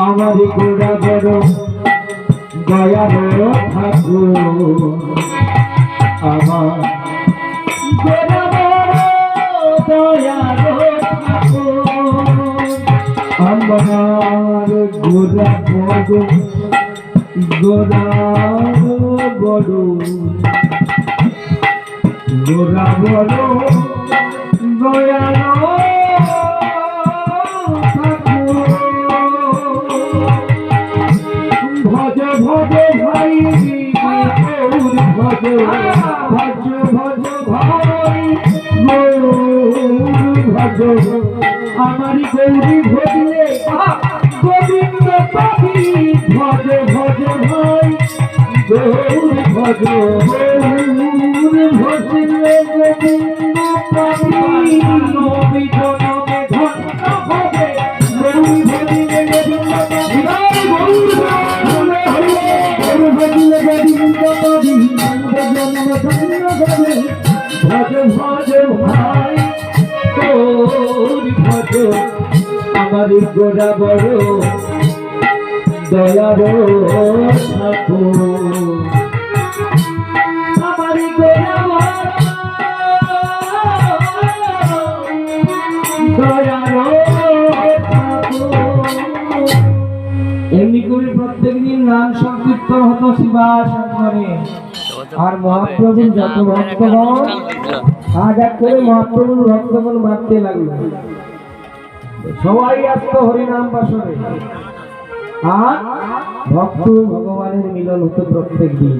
আমার গোড়া বড় দয়ার ঠাকুর আমার গোড়া বড় দয়ার ঠাকুর আমার গোড়া বড় গোড়া বড় গোড়া বড় দয়ার ভজ ভজ ভাই ভজ ভজ ভজ ভাই ভজ আমারি গৌরী ভজলে গোবিন্দ পাবি ভজ ভজ ভাই গৌর ভজ ভজলে গোবিন্দ পাবি নবী জনমে ধন্য ভজে গৌরী ভজলে গোবিন্দ ভজ ভজ ভাই তোর ভজ আমার গোড়া বড় দয়ার ঠাকুর আমার গোড়া দয়ার এমনি করে প্রত্যেক দিন নাম সংকীর্তন হতো শিবাশঙ্করে আর মহাপ্রভুর যত ভক্তগণ আজ এক করে মহাপ্রভুর ভক্তগণ মারতে লাগলো সবাই আসতো হরিনাম বাসনে আর ভক্ত ভগবানের মিলন হতো প্রত্যেক দিন।